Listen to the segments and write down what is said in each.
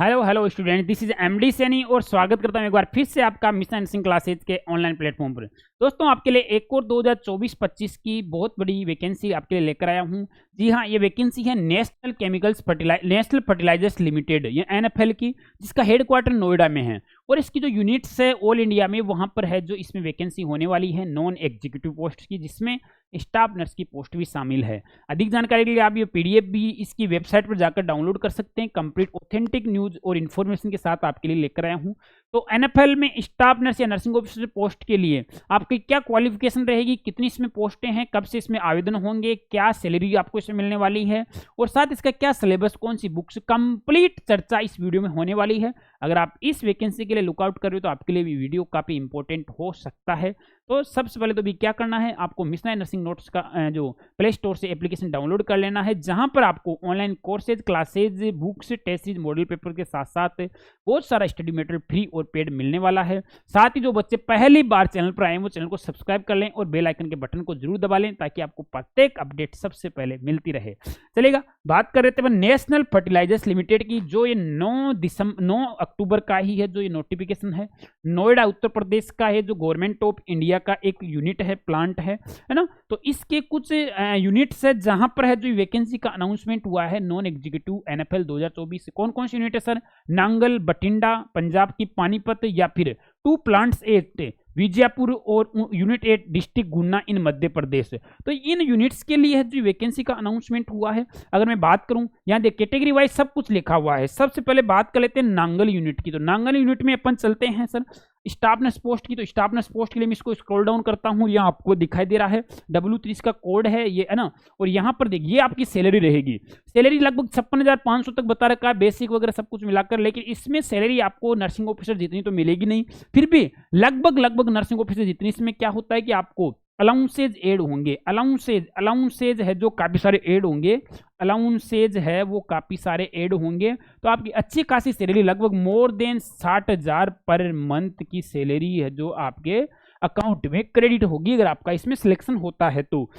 Hello hello student, this is MD Saini और स्वागत करता हूं एक बार फिर से आपका मिशन नर्सिंग क्लासेज के ऑनलाइन प्लेटफॉर्म पर। दोस्तों, आपके लिए एक और 2024-25 की बहुत बड़ी वैकेंसी आपके लिए लेकर आया हूं। जी हाँ, ये वैकेंसी है नेशनल फर्टिलाइजर्स लिमिटेड, ये एनएफएल की, जिसका हेडक्वार्टर नोएडा में है। और इसकी जो यूनिट्स है ऑल इंडिया में वहां पर है, जो इसमें वैकेंसी होने वाली है नॉन एग्जीक्यूटिव पोस्ट की, जिसमें स्टाफ नर्स की पोस्ट भी शामिल है। अधिक जानकारी के लिए आप ये पीडीएफ भी इसकी वेबसाइट पर जाकर डाउनलोड कर सकते हैं। कंप्लीट ऑथेंटिक न्यूज और इन्फॉर्मेशन के साथ आपके लिए लेकर आया हूँ। तो एनएफएल में स्टाफ नर्स या नर्सिंग ऑफिसर पोस्ट के लिए आपकी क्या क्वालिफिकेशन रहेगी, कितनी इसमें पोस्टें हैं, कब से इसमें आवेदन होंगे, क्या सैलरी आपको इसमें मिलने वाली है और साथ इसका क्या सिलेबस, कौन सी बुक्स, कंप्लीट चर्चा इस वीडियो में होने वाली है। अगर आप इस वैकेंसी के लिए लुकआउट कर रहे हो तो आपके लिए भी वीडियो काफी इंपॉर्टेंट हो सकता है। तो सबसे पहले तो भी क्या करना है, आपको मिशन नर्सिंग नोट्स का जो प्ले स्टोर से एप्लीकेशन डाउनलोड कर लेना है, जहां पर आपको online courses, classes, books, test series, model paper के साथ साथ बहुत सारा स्टडी मटेरियल फ्री और पेड मिलने वाला है। साथ ही जो बच्चे पहली बार चैनल पर आए वो चैनल को सब्सक्राइब कर लें और बेल आइकन के बटन को जरूर दबा लें, ताकि आपको प्रत्येक अपडेट सबसे पहले मिलती रहे। चलेगा, बात कर रहे थे नेशनल फर्टिलाइजर्स लिमिटेड की, जो ये 9 अक्टूबर का ही है, जो ये नोटिफिकेशन है। नोएडा उत्तर प्रदेश का है, जो गवर्नमेंट ऑफ इंडिया का एक यूनिट है, प्लांट है ना। तो इसके कुछ यूनिट्स है जहां पर है जो वैकेंसी का अनाउंसमेंट हुआ है नॉन एग्जीक्यूटिव एनएफएल 2024 से। कौन कौन सी यूनिट है सर? नांगल, बठिंडा, पंजाब की पानीपत, या फिर 2 प्लांट्स एट विजयपुर और यूनिट 8 डिस्ट्रिक्ट गुना इन मध्य प्रदेश। तो इन यूनिट्स के लिए है जो वैकेंसी का अनाउंसमेंट हुआ है। अगर मैं बात करूं, यहाँ देख कैटेगरी वाइज सब कुछ लिखा हुआ है। सबसे पहले बात कर लेते हैं नांगल यूनिट की। तो नांगल यूनिट में अपन चलते हैं सर स्टाफ नर्स पोस्ट की। तो स्टाफ नर्स पोस्ट के लिए मैं इसको स्क्रॉल डाउन करता हूँ, यहाँ आपको दिखाई दे रहा है W3 का कोड है ये, है ना। और यहाँ पर देखिए आपकी सैलरी रहेगी। सैलरी लगभग 56,500 तक बता रखा है, बेसिक वगैरह सब कुछ मिलाकर। लेकिन इसमें सैलरी आपको नर्सिंग ऑफिसर जितनी तो मिलेगी नहीं, फिर भी लगभग नर्सिंग ऑफिसर जितनी। इसमें क्या होता है कि आपको अलाउंसेज एड होंगे। अलाउंसेज है जो काफी सारे एड होंगे, अलाउंसेज है वो काफी सारे एड होंगे। तो आपकी अच्छी खासी सैलरी, लगभग मोर देन 60,000 पर मंथ की सैलरी है जो आपके अकाउंट में क्रेडिट होगी, अगर आपका इसमें सिलेक्शन होता है तो।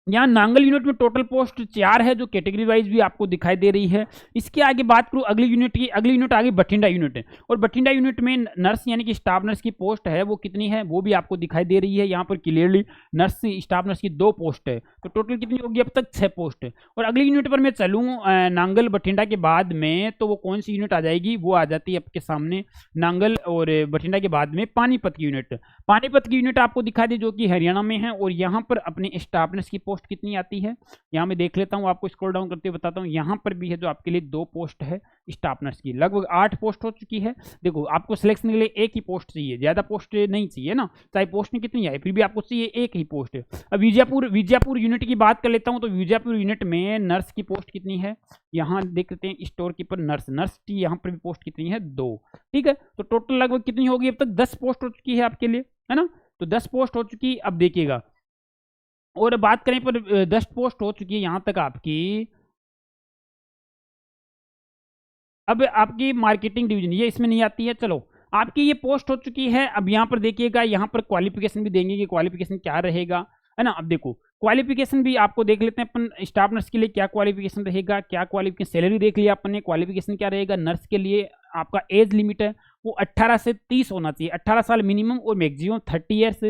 यहाँ नांगल यूनिट में टोटल पोस्ट 4 है, जो कैटेगरी वाइज भी आपको दिखाई दे रही है। इसके आगे बात करूँ अगली यूनिट की, अगली यूनिट आगे बठिंडा यूनिट है। और बठिंडा यूनिट में नर्स यानी कि स्टाफ नर्स की पोस्ट है वो कितनी है वो भी आपको दिखाई दे रही है। यहाँ पर क्लियरली नर्स, स्टाफ नर्स की 2 पोस्ट है, तो टोटल कितनी होगी अब तक? 6 पोस्ट है। और अगली यूनिट पर मैं चलूँ नांगल बठिंडा के बाद में, तो वो कौन सी यूनिट आ जाएगी? वो आ जाती है आपके सामने नांगल और बठिंडा के बाद में पानीपत की यूनिट। पानीपत की यूनिट आपको दिखाई दे, जो कि हरियाणा में है। और यहाँ पर अपने स्टाफ नर्स की पोस्ट कितनी आती है, यहाँ मैं देख लेता हूँ, आपको स्क्रॉल डाउन करते हुए बताता हूँ। यहाँ पर भी है जो आपके लिए 2 पोस्ट है स्टाफ नर्स की, लगभग 8 पोस्ट हो चुकी है। देखो, आपको सिलेक्शन के लिए एक ही पोस्ट चाहिए, ज्यादा पोस्ट नहीं चाहिए ना, चाहे पोस्ट में कितनी आए फिर भी आपको चाहिए एक ही पोस्ट। अब विजयपुर यूनिट की बात कर लेता हूँ। तो विजयपुर यूनिट में नर्स की पोस्ट कितनी है, यहाँ देख लेते हैं। स्टोर कीपर नर्स की यहाँ पर भी पोस्ट कितनी है? 2। ठीक है, तो टोटल लगभग कितनी होगी अब तक? 10 पोस्ट हो चुकी है आपके लिए, है ना। तो 10 पोस्ट हो चुकी। अब देखिएगा, और बात करें पर 10 पोस्ट हो चुकी है यहां तक आपकी। अब आपकी मार्केटिंग डिवीजन ये इसमें नहीं आती है। चलो, आपकी ये पोस्ट हो चुकी है। अब यहाँ पर देखिएगा, यहाँ पर क्वालिफिकेशन भी देंगे कि क्वालिफिकेशन क्या रहेगा, है ना। अब देखो, क्वालिफिकेशन भी आपको देख लेते हैं अपन। स्टाफ नर्स के लिए क्या क्वालिफिकेशन रहेगा, क्या क्वालिफिकेशन, सैलरी देख लिया अपन ने, क्वालिफिकेशन क्या रहेगा। नर्स के लिए आपका एज लिमिट है वो 18 से 30 होना चाहिए, 18 साल मिनिमम और मैक्सिमम 30 ईयर्स।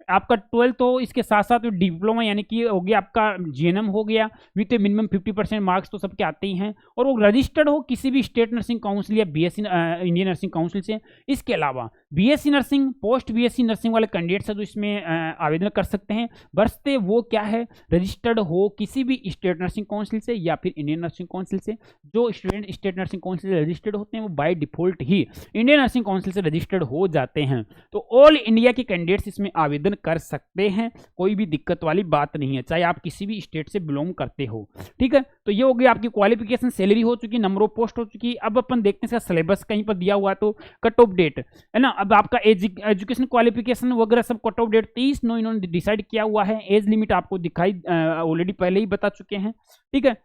आपका 12th हो, इसके साथ साथ डिप्लोमा यानी कि हो गया आपका जीएनएम हो गया विथ मिनिमम 50% मार्क्स, तो सबके आते ही हैं। और वो रजिस्टर्ड हो किसी भी स्टेट नर्सिंग काउंसिल या बीएससी इंडियन नर्सिंग काउंसिल से। इसके अलावा BSc nursing, post BSc nursing वाले कैंडिडेट्स है जो इसमें आवेदन कर सकते हैं। बरसते वो क्या है, रजिस्टर्ड हो किसी भी स्टेट नर्सिंग काउंसिल से या फिर इंडियन नर्सिंग काउंसिल से। जो स्टूडेंट स्टेट नर्सिंग काउंसिल से रजिस्टर्ड होते हैं वो by default he Indian nursing council से रजिस्टर्ड हो जाते हैं। तो ऑल इंडिया के कैंडिडेट्स इसमें आवेदन कर सकते हैं, कोई भी दिक्कत वाली बात नहीं है, चाहे आप किसी भी स्टेट से बिलोंग करते हो। ठीक है, तो ये हो गई आपकी क्वालिफिकेशन, सैलरी हो चुकी, नंबर ऑफ पोस्ट हो चुकी। अब अपन देखते हैं इसका सिलेबस कहीं पर दिया हुआ तो कट ऑफ डेट, है ना। अब आपका एजुकेशन क्वालिफिकेशन वगैरह सब कट ऑफ डेट 30/9 इन्होंने डिसाइड किया हुआ है। एज लिमिट आपको दिखाई ऑलरेडी पहले ही बता चुके हैं। ठीक है,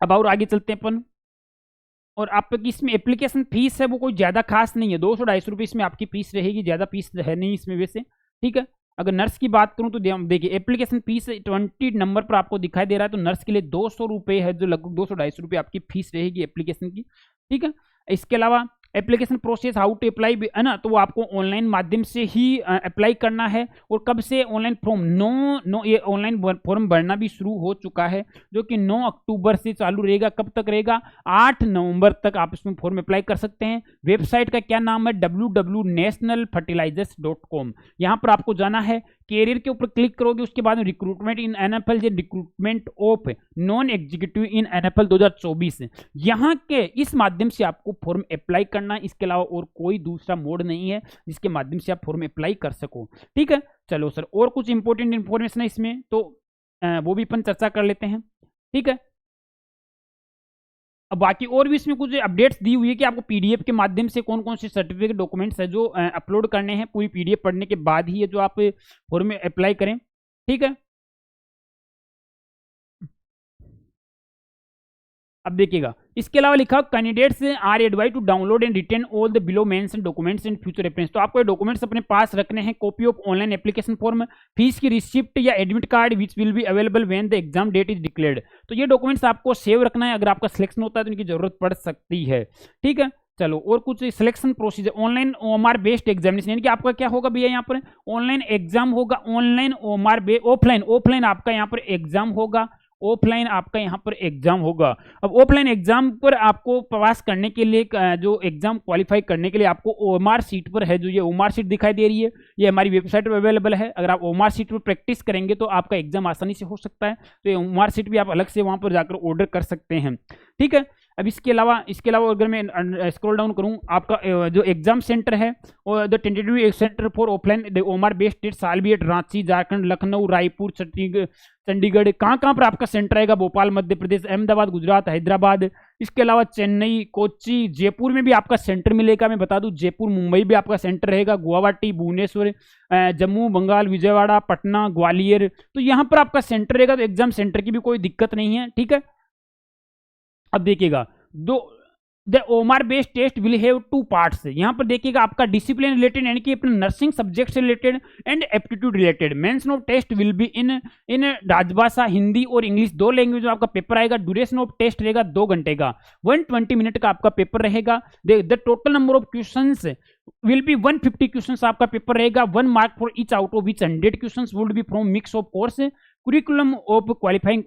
अब और आगे चलते हैं अपन। और आपकी इसमें एप्लीकेशन फीस है वो कोई ज़्यादा खास नहीं है, 200-250 रुपये इसमें आपकी फीस रहेगी, ज़्यादा फीस है नहीं इसमें वैसे। ठीक है, अगर नर्स की बात करूं तो देखिए एप्लीकेशन फीस 20 नंबर पर आपको दिखाई दे रहा है। तो नर्स के लिए 200 रुपये है, जो लगभग 200-250 रुपये आपकी फीस रहेगी एप्लीकेशन की। ठीक है, इसके अलावा application process how to apply है ना, तो वो आपको ऑनलाइन माध्यम से ही अप्लाई करना है। और कब से ऑनलाइन फॉर्म ये ऑनलाइन फॉर्म भरना भी शुरू हो चुका है, जो कि 9 अक्टूबर से चालू रहेगा। कब तक रहेगा? 8 नवंबर तक आप इसमें फॉर्म अप्लाई कर सकते हैं। वेबसाइट का क्या नाम है? www.nationalfertilizers.com। यहाँ पर आपको जाना है, कैरियर के ऊपर क्लिक करोगे, उसके बाद रिक्रूटमेंट इन एनएफएल या recruitment of non executive in NFL 2024, यहाँ के इस माध्यम से आपको फॉर्म अप्लाई करना है। इसके अलावा और कोई दूसरा मोड नहीं है जिसके माध्यम से आप फॉर्म अप्लाई कर सको। ठीक है, चलो सर, और कुछ इंपॉर्टेंट इंफॉर्मेशन है इसमें तो वो भी अपन चर्चा कर लेते हैं। ठीक है, अब बाकी और भी इसमें कुछ अपडेट्स दी हुई है कि आपको पीडीएफ के माध्यम से कौन कौन से सर्टिफिकेट डॉक्यूमेंट्स है जो अपलोड करने हैं। पूरी पीडीएफ पढ़ने के बाद ही ये जो आप फॉर्म में अप्लाई करें। ठीक है, अब देखिएगा, इसके अलावा लिखा candidates are advise to download and retain all the below mentioned documents in future reference. तो आपको ये डॉक्यूमेंट्स अपने पास रखने हैं। Copy of online application form, fees की रिसिप्ट या admit card which will be available when the exam date is declared. तो ये डॉक्यूमेंट्स आपको सेव रखना है, अगर आपका सिलेक्शन होता है तो इनकी जरूरत पड़ सकती है। ठीक है, चलो, और कुछ selection procedure, online OMR based examination, यानी कि आपका क्या होगा भैया, यहाँ पर ऑनलाइन एग्जाम होगा। ऑनलाइन ओएमआर ऑफलाइन आपका यहाँ पर एग्जाम होगा। ऑफलाइन आपका यहाँ पर एग्जाम होगा। अब ऑफलाइन एग्जाम पर आपको पास करने के लिए, जो एग्जाम क्वालिफाई करने के लिए आपको ओएमआर सीट पर है, जो ये ओएमआर सीट दिखाई दे रही है, ये हमारी वेबसाइट पर अवेलेबल है। अगर आप ओएमआर सीट पर प्रैक्टिस करेंगे तो आपका एग्जाम आसानी से हो सकता है। तो ये ओएमआर सीट भी आप अलग से वहां पर जाकर ऑर्डर कर सकते हैं। ठीक है, अब इसके अलावा अगर मैं स्क्रॉल डाउन करूं, आपका जो एग्जाम सेंटर है और the tentative centre for offline OMR based state साल भी रांची, झारखंड, लखनऊ, रायपुर, चंडीगढ़, कहाँ पर आपका सेंटर रहेगा? भोपाल मध्य प्रदेश, अहमदाबाद गुजरात, हैदराबाद, इसके अलावा चेन्नई, कोच्चि, जयपुर में भी आपका सेंटर मिलेगा। मैं बता दूं, जयपुर, मुंबई भी आपका सेंटर रहेगा। गुवाहाटी, भुवनेश्वर, जम्मू, बंगाल, विजयवाड़ा, पटना, ग्वालियर, तो यहाँ पर आपका सेंटर रहेगा। तो एग्जाम सेंटर की भी कोई दिक्कत नहीं है। ठीक है, अब देखिएगा, the OMR based test will have 2 parts. यहां पर देखिएगा, आपका डिसिप्लिन रिलेटेड यानी कि अपने नर्सिंग सब्जेक्ट से related and aptitude related. Mention of test will be in राजभाषा, हिंदी और इंग्लिश, 2 लैंग्वेज में आपका पेपर आएगा। ड्यूरेशन ऑफ टेस्ट रहेगा 2 घंटे का, 120 मिनट का आपका पेपर रहेगा। The total number of questions will be 150 questions आपका पेपर रहेगा। 1 mark for each out of which 100 questions would be from mix of course, curriculum of qualifying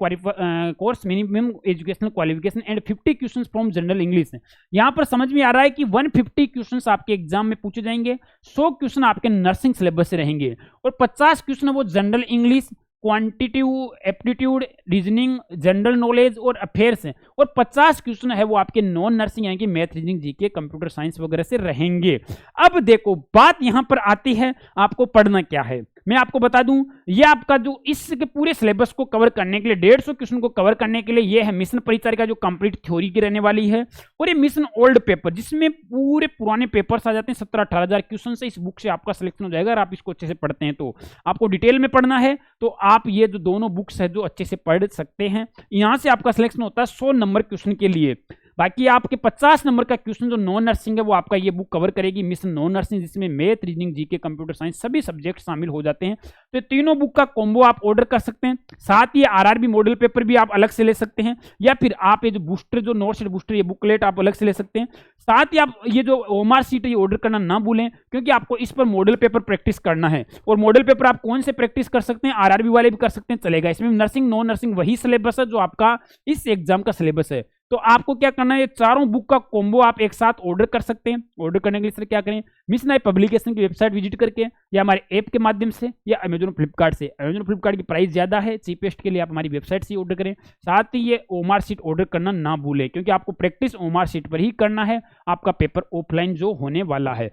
course, minimum educational qualification and 50 questions from general English. यहां पर समझ में आ रहा है कि 150 questions आपके एग्जाम में पूछे जाएंगे, 100 क्वेश्चन आपके नर्सिंग सिलेबस से रहेंगे और 50 क्वेश्चन वो general English, quantitative aptitude, reasoning, general knowledge और अफेयर्स हैं, और 50 क्वेश्चन है वो आपके नॉन नर्सिंग यानी कि math, reasoning, GK, computer science वगैरह से रहेंगे। अब देखो, बात यहां पर आती है आपको पढ़ना क्या है। मैं आपको बता दूं, ये आपका जो इसके पूरे सिलेबस को कवर करने के लिए, 150 क्वेश्चन को कवर करने के लिए, ये है मिशन परिचारिका जो कंप्लीट थ्योरी की रहने वाली है, और ये मिशन ओल्ड पेपर जिसमें पूरे पुराने पेपर्स आ जाते हैं। 17-18 हजार क्वेश्चन से इस बुक से आपका सिलेक्शन हो जाएगा। अगर आप इसको अच्छे से पढ़ते हैं तो आपको डिटेल में पढ़ना है तो आप ये जो दोनों बुक्स है जो अच्छे से पढ़ सकते हैं। यहां से आपका सिलेक्शन होता है 100 नंबर क्वेश्चन के लिए। बाकी आपके 50 नंबर का क्वेश्चन जो नॉन नर्सिंग है वो आपका ये बुक कवर करेगी, मिशन नॉन नर्सिंग, जिसमें math, reasoning, GK, computer science सभी सब्जेक्ट शामिल हो जाते हैं। तो ये तीनों बुक का कॉम्बो आप ऑर्डर कर सकते हैं। साथ ही आरआरबी मॉडल पेपर भी आप अलग से ले सकते हैं, या फिर आप ये जो बूस्टर, जो नोट्स बूस्टर, ये बुकलेट आप अलग से ले सकते हैं। साथ ही आप ये जो ओएमआर सीट ये ऑर्डर करना ना भूलें, क्योंकि आपको इस पर मॉडल पेपर प्रैक्टिस करना है। और मॉडल पेपर आप कौन से प्रैक्टिस कर सकते हैं? आरआरबी वाले भी कर सकते हैं, चलेगा। इसमें नर्सिंग, नॉन नर्सिंग वही सिलेबस है जो आपका इस एग्जाम का सिलेबस है। तो आपको क्या करना है, ये चारों बुक का कॉम्बो आप एक साथ ऑर्डर कर सकते हैं। ऑर्डर करने के लिए सर क्या करें, मिशन आई पब्लिकेशन की वेबसाइट विजिट करके, या हमारे ऐप के माध्यम से, या अमेजन फ्लिपकार्ट से। अमेजन फ्लिपकार्ट की प्राइस ज्यादा है, चीपेस्ट के लिए आप हमारी वेबसाइट से ऑर्डर करें। साथ ही ये ओएमआर सीट ऑर्डर करना ना भूलें, क्योंकि आपको प्रैक्टिस ओएमआर सीट पर ही करना है, आपका पेपर ऑफलाइन जो होने वाला है।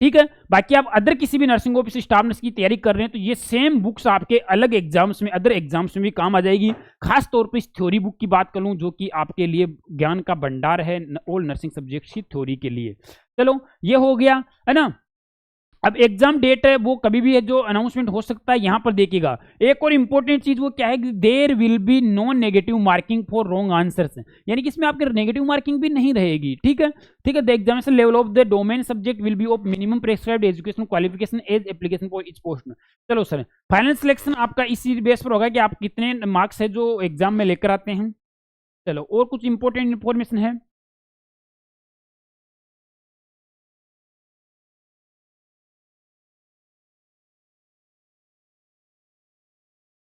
ठीक है, बाकी आप अदर किसी भी नर्सिंग ऑफिस स्टाफ नर्स की तैयारी कर रहे हैं तो ये सेम बुक्स आपके अलग एग्जाम्स में, अदर एग्जाम्स में भी काम आ जाएगी। खास तौर पे इस थ्योरी बुक की बात करूं जो कि आपके लिए ज्ञान का भंडार है ऑल नर्सिंग सब्जेक्ट्स की थ्योरी के लिए। चलो, ये हो गया है ना। अब एग्जाम डेट है वो कभी भी है जो अनाउंसमेंट हो सकता है। यहां पर देखिएगा, एक और इंपॉर्टेंट चीज वो क्या है कि there will be no negative marking for wrong answers, यानी कि इसमें आपके नेगेटिव मार्किंग भी नहीं रहेगी। ठीक है, ठीक है। The examination level of the domain subject will be of minimum prescribed education qualification as application for each post. चलो सर, फाइनल सिलेक्शन आपका इसी बेस पर होगा कि आप कितने मार्क्स है जो एग्जाम में लेकर आते हैं। चलो, और कुछ इंपॉर्टेंट इंफॉर्मेशन है।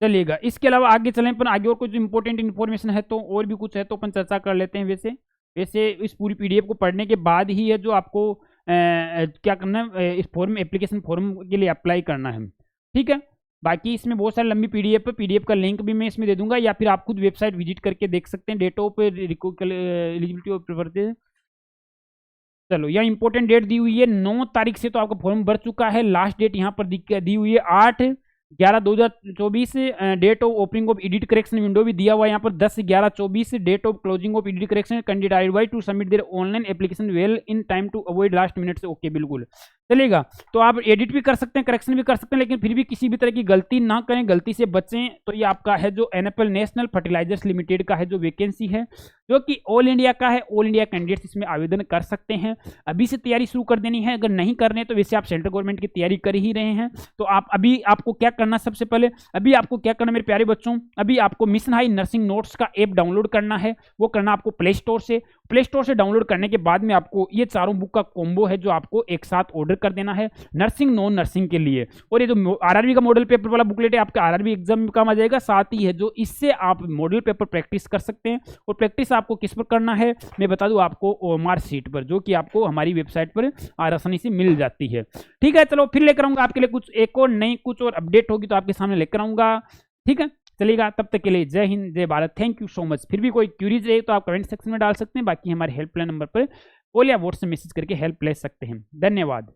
चलिएगा। इसके अलावा आगे चलें, पर आगे और कुछ इंपॉर्टेंट इन्फॉर्मेशन है तो और भी कुछ है तो अपन चर्चा कर लेते हैं। वैसे वैसे इस पूरी पीडीएफ को पढ़ने के बाद ही है जो आपको क्या करना है, इस फॉर्म एप्लीकेशन फॉर्म के लिए अप्लाई करना है, ठीक है। बाकी इसमें बहुत सारी लंबी पीडीएफ है, पीडीएफ का लिंक भी मैं इसमें दे दूंगा, या फिर आप खुद वेबसाइट विजिट करके देख सकते हैं। Date of eligibility of prefer, चलो यहाँ इंपॉर्टेंट डेट दी हुई है 9 तारीख से तो आपका फॉर्म भर चुका है। लास्ट डेट यहाँ पर दी हुई है 8/11/2024। Date of opening of edit correction window भी दिया हुआ है यहाँ पर 10/11/24। Date of closing of edit correction candidate are advised to submit their online application well in time to avoid last minute से। ओके बिल्कुल चलेगा। तो आप एडिट भी कर सकते हैं, करेक्शन भी कर सकते हैं, लेकिन फिर भी किसी भी तरह की गलती ना करें, गलती से बचें। तो ये आपका है जो एनएफएल नेशनल फर्टिलाइजर्स लिमिटेड का है जो वैकेंसी है, जो कि ऑल इंडिया का है। ऑल इंडिया कैंडिडेट्स इसमें आवेदन कर सकते हैं। अभी से तैयारी शुरू कर देनी है, अगर नहीं कर रहे हैं तो वैसे आप सेंट्रल गवर्नमेंट की तैयारी कर ही रहे हैं तो आप अभी आपको क्या करना, सबसे पहले अभी आपको क्या करना मेरे प्यारे बच्चों, अभी आपको मिशन हाई नर्सिंग नोट्स का ऐप डाउनलोड करना है। वो करना आपको प्ले स्टोर से डाउनलोड करने के बाद में आपको ये चारों बुक का कॉम्बो है जो आपको एक साथ ऑर्डर कर देना है नर्सिंग नॉन नर्सिंग के लिए। और ये जो आरआरबी का मॉडल पेपर वाला बुकलेट है आपका आरआरबी एग्जाम में काम आ जाएगा। साथ ही है जो इससे आप मॉडल पेपर प्रैक्टिस कर सकते हैं। और प्रैक्टिस आपको किस पर करना है मैं बता दूं आपको, ओएमआर सीट पर, जो कि आपको हमारी वेबसाइट पर आसानी से मिल जाती है। ठीक है, चलो फिर लेकर आऊंगा आपके लिए कुछ एक और नई कुछ और अपडेट होगी तो आपके सामने लेकर आऊंगा। ठीक है, चलिएगा। तब तक के लिए जय हिंद, जय Bharat, thank you so much. फिर भी कोई क्यूरीज रहे तो आप कमेंट सेक्शन में डाल सकते हैं, बाकी हमारे हेल्पलाइन नंबर पर कॉल या व्हाट्सएप मैसेज करके हेल्प ले सकते हैं। धन्यवाद।